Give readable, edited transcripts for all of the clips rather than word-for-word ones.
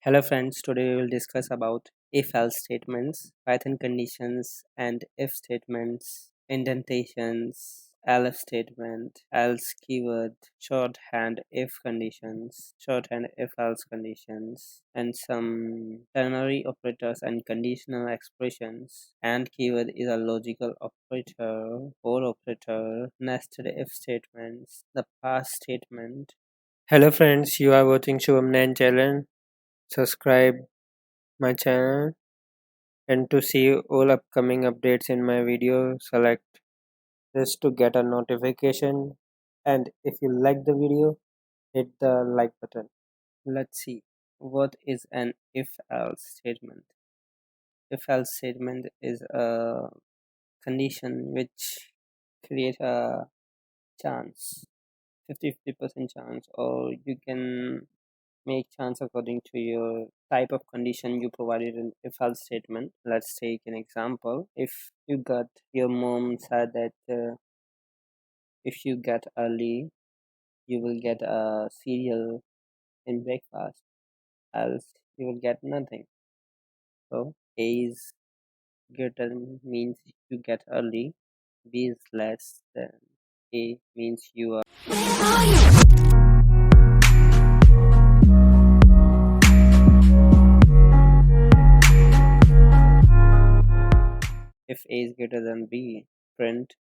Hello friends, today we will discuss about if-else statements, Python conditions and if statements, indentations, elif statement, else keyword, shorthand if conditions, shorthand if-else conditions, and some ternary operators and conditional expressions. And keyword is a logical operator, or operator, nested if statements, the past statement. Hello friends, you are watching Shubham Nain channel. Subscribe my channel and to see all upcoming updates in my video, select this to get a notification, and if you like the video, hit the like button. Let's see what is an if else statement. If else statement is a condition which create a chance, 50% chance, or you can make chance according to your type of condition you provided in if else statement. Let's take an example. If you got your mom said that if you get early you will get a cereal in breakfast, else you will get nothing. So a is greater than means you get early, b is less than a means you are. If a is greater than b, print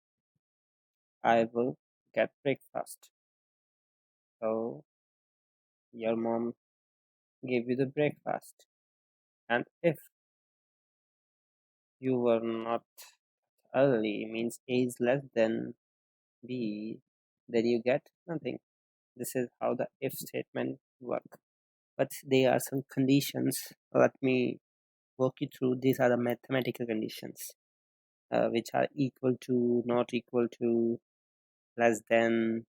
I will get breakfast. So your mom gave you the breakfast, and if you were not early means a is less than b, then you get nothing. This is how the if statement work. But there are some conditions. Let me walk you through. These are the mathematical conditions, which are equal to, not equal to, less than,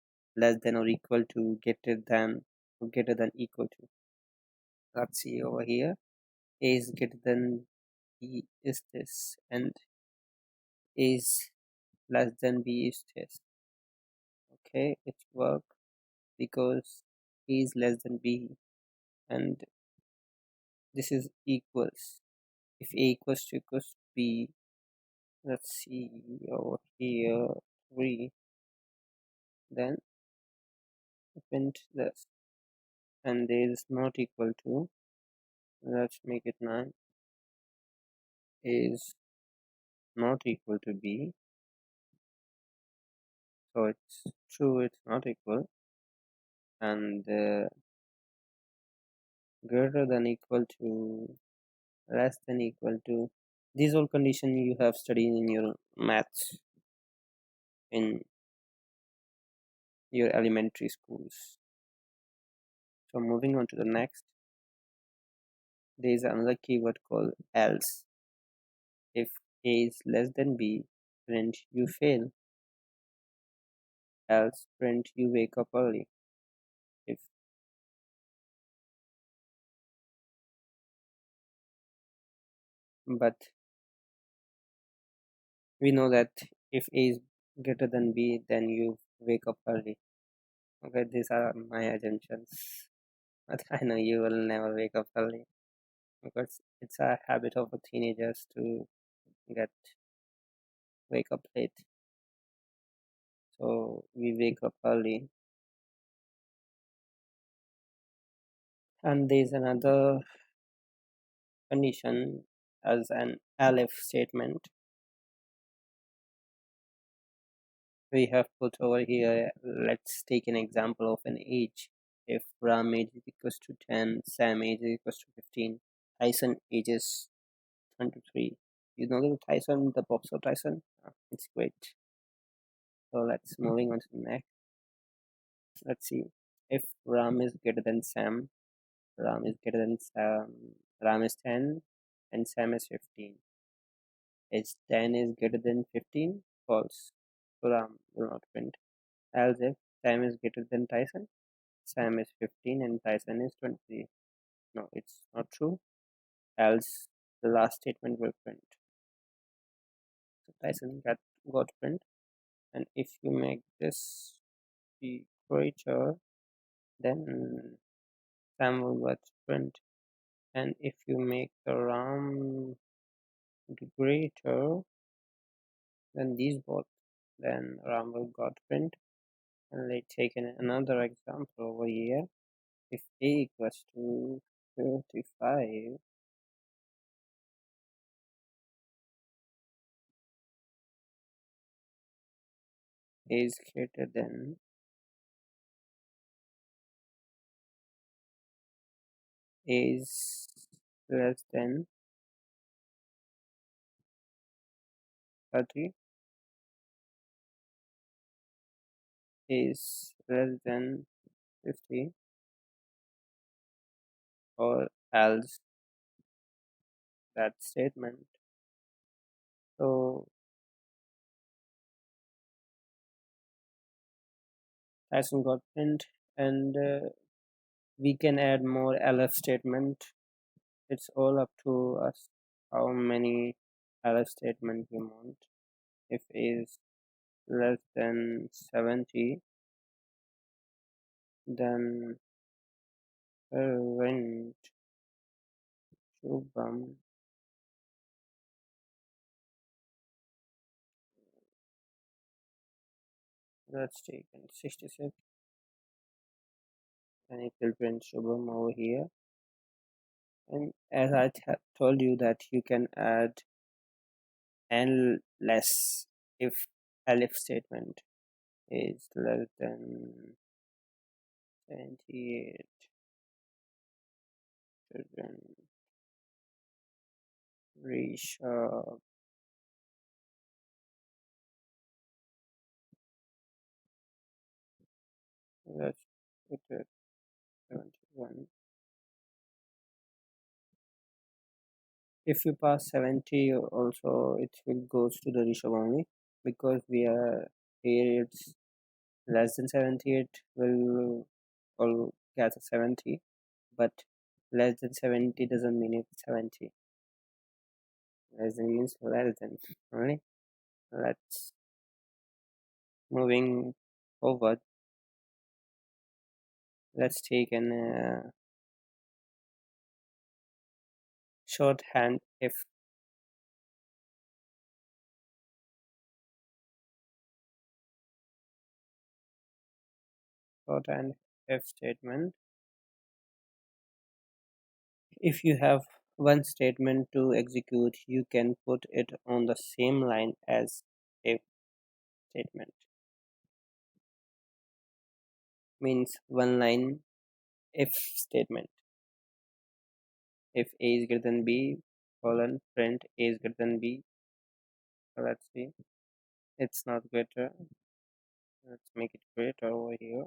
or equal to, greater than, or greater than equal to. Let's see over here. A is greater than b is this, and A is less than b is this. Okay, it work because A is less than b, and this is equals. If A equals to b, let's see over here 3, then print this, and there is not equal to, let's make it 9, is not equal to b, so it's true, it's not equal, and greater than equal to, less than equal to. These all conditions you have studied in your maths in your elementary schools. So moving on to the next, there is another keyword called else. If a is less than b, print you fail, else print you wake up early. If but we know that if a is greater than b, then you wake up early. Okay, these are my assumptions, but I know you will never wake up early because it's a habit of teenagers to get wake up late. So we wake up early. And there is another condition as an elif statement. We have put over here, let's take an example of an age. If Ram age is equals to 10, Sam age is equals to 15, Tyson age is 23. You know the Tyson, the boxer Tyson? It's great. So let's moving on to the next. Let's see. If Ram is greater than Sam, Ram is greater than Sam, Ram is 10 and Sam is 15. Is 10 is greater than 15? False. So Ram will not print. Else if Sam is greater than Tyson, Sam is 15 and Tyson is 23. No, it's not true. Else the last statement will print. So Tyson got print. And if you make this the greater, then Sam will get print. and if you make the RAM greater than these both, then RAM will got print. And let's take another example over here. If a equals to 35, a is greater than, a is less than 30, is less than 50, or else that statement. So hasn't got print, and we can add more elif statement. It's all up to us how many elif statement we want. If a is less than 70, then when Shubham let's take in 66, and it will print Shubham over here. And as I told you that you can add n less if elif statement is less than 78, children reach let's put it 71. If you pass 70 also it will goes to the Rishabh only, because we are here it's less than 70, it will all get a 70, but less than 70 doesn't mean it's 70. Less than means less than only. Let's moving forward. Let's take an shorthand if. Shorthand if statement. If you have one statement to execute, you can put it on the same line as if statement. Means one line if statement. If a is greater than b, colon print a is greater than b. So let's see. It's not greater. Let's make it greater over here.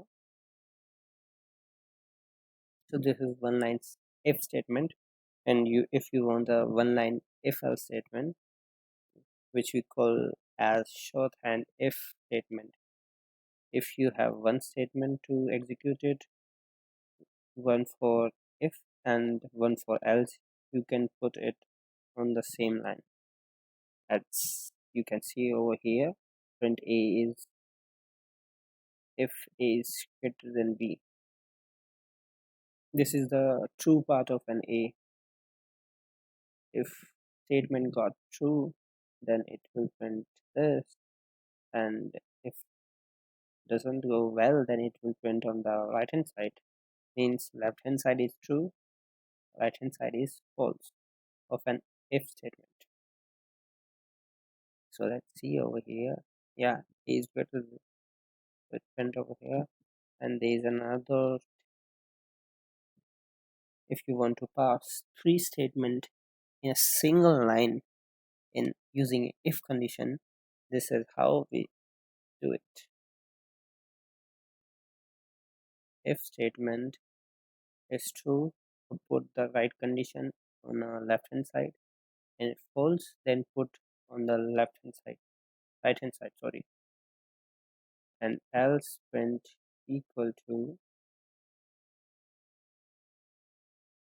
So this is one line if statement, and if you want a one line if else statement, which we call as shorthand if statement. If you have one statement to execute it, one for if and one for else, you can put it on the same line. As you can see over here, print a is if a is greater than b. This is the true part of an a. If statement got true, then it will print this, and if doesn't go well, then it will print on the right hand side. Means left hand side is true, right hand side is false of an if statement. So let's see over here. Yeah, a is greater with print over here, and there is another. If you want to pass three statement in a single line in using if condition, this is how we do it. If statement is true, put the right condition on the left hand side, and if false, then put on the left hand side, right hand side, sorry, and else print equal to,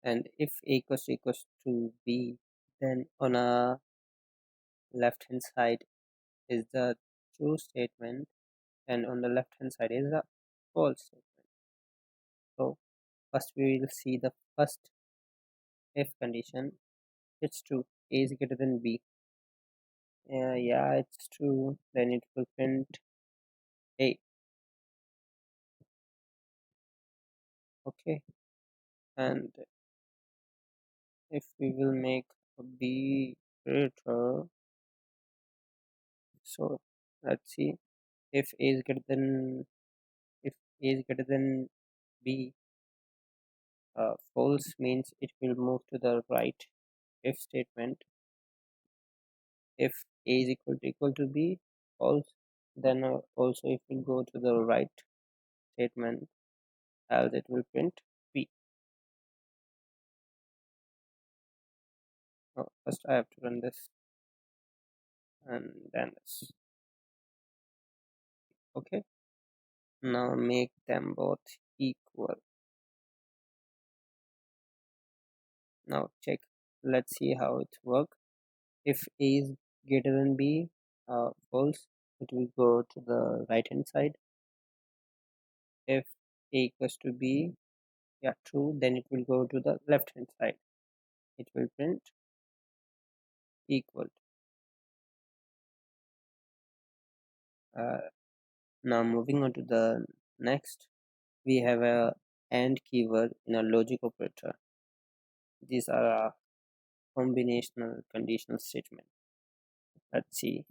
and if a equals to b, then on a left hand side is the true statement, and on the left hand side is the false statement. So first we will see the first if condition, it's true. A is greater than B. Yeah, it's true. Then it will print A. Okay. And if we will make a B greater, so let's see. If A is greater than if A is greater than B, false means it will move to the right. If statement, if A is equal to B, false, then also it will go to the right statement, else it will print B. First I have to run this and then this. Okay. Now make them both equal. Now check. Let's see how it works. If A is greater than B, false, it will go to the right hand side. If A equals to B, yeah, true, then it will go to the left hand side. It will print equal. Uh, Now moving on to the next, we have a AND keyword in a logic operator. These are a combinational conditional statement. Let's see.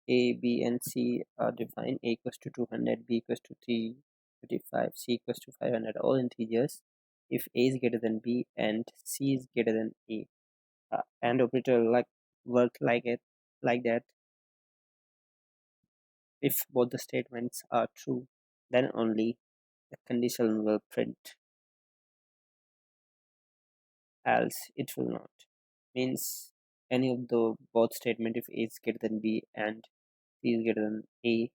A, B, and C are defined. A equals to 200, B equals to 355, C equals to 500, all integers. If A is greater than B and C is greater than A, AND operator work like that. If both the statements are true, then only the condition will print, else it will not. Means any of the both statement, if A is greater than B and C is greater than A,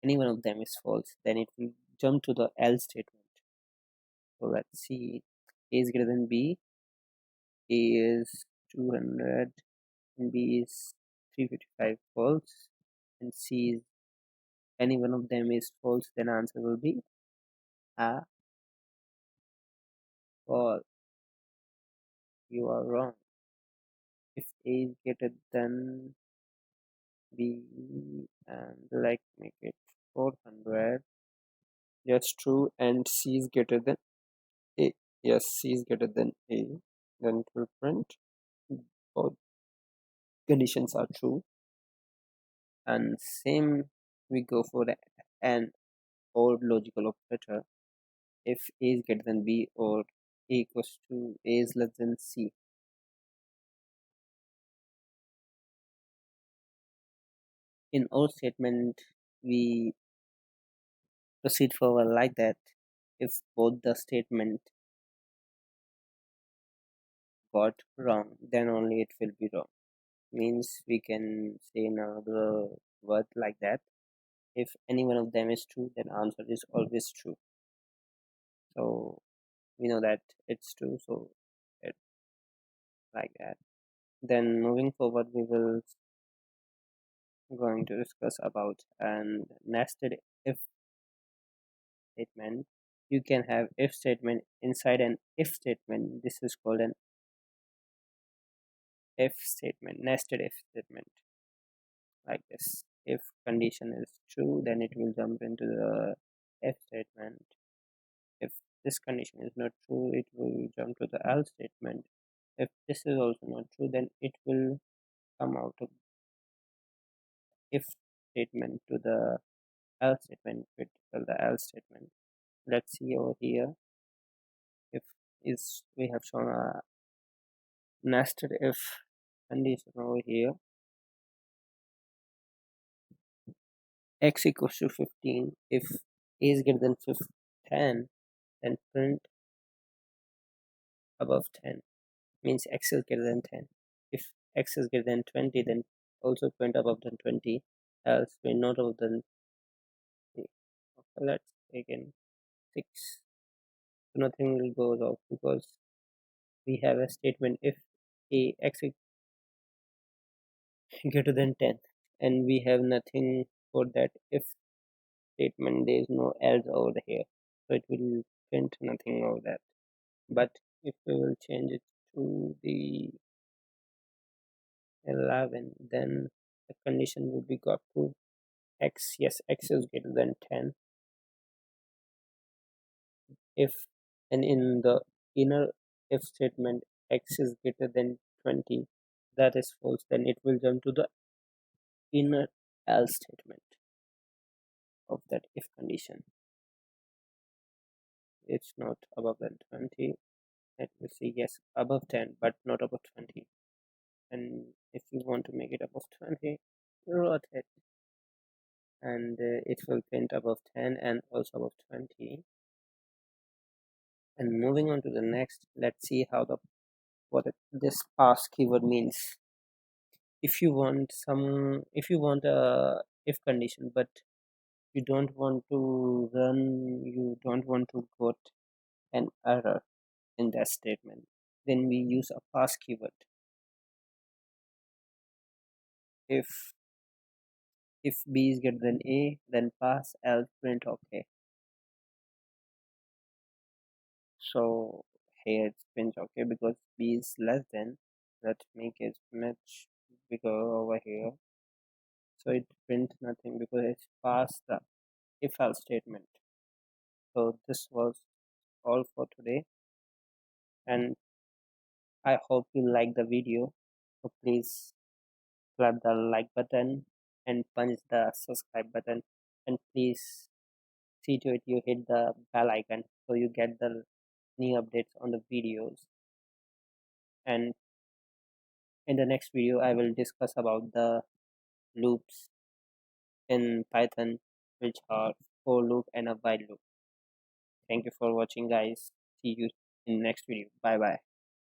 any one of them is false, then it will jump to the else statement. So let's see. A is greater than B, A is 200 and B is 355, false, and C is any one of them is false, then answer will be A. False. You are wrong. If A is greater than B and make it 400, that's true, and C is greater than A. Yes, C is greater than A, then it will print both conditions are true. And same we go for the AND or logical operator. If A is greater than B or A equals to A is less than C. In our statement, we proceed forward like that. If both the statement got wrong, then only it will be wrong. Means we can say another word like that. If any one of them is true, then answer is always true. So we know that it's true, so it's like that. Then moving forward, we will going to discuss about an nested if statement. You can have if statement inside an if statement. This is called an if statement, nested if statement, like this. If condition is true, then it will jump into the if statement. If this condition is not true, it will jump to the else statement. If this is also not true, then it will come out of if statement to the else statement, critical the else statement. Let's see over here. If is we have shown a nested if condition over here. X equals to 15. If a is greater than 10, then print above 10. Means x is greater than 10. If x is greater than 20, then also print above than 20, else print not above than 3. Okay, let's take in 6. So nothing will go off because we have a statement if a x is greater than 10, and we have nothing for that if statement. There is no else over here, so it will print nothing over that. But if we will change it to the 11, then the condition will be got to x. Yes, x is greater than 10. If, and in the inner if statement, x is greater than 20, that is false, then it will jump to the inner else statement of that if condition. It's not above than 20. Let me see. Yes, above 10 but not above 20. And if you want to make it above 20, rotate, and it will print above 10 and also above 20. And moving on to the next, let's see how the this pass keyword means. If you want a if condition, but you don't want to run, you don't want to put an error in that statement, then we use a pass keyword. If b is greater than a, then pass, else print okay. So here it's print okay because b is less than. Let's make it much bigger over here. So it prints nothing because it's past the if else statement. So this was all for today, and I hope you like the video. So please clap the like button and punch the subscribe button, and please see to it you hit the bell icon so you get the new updates on the videos. And in the next video I will discuss about the loops in Python, which are for loop and a while loop. Thank you for watching, guys. See you in next video. Bye bye.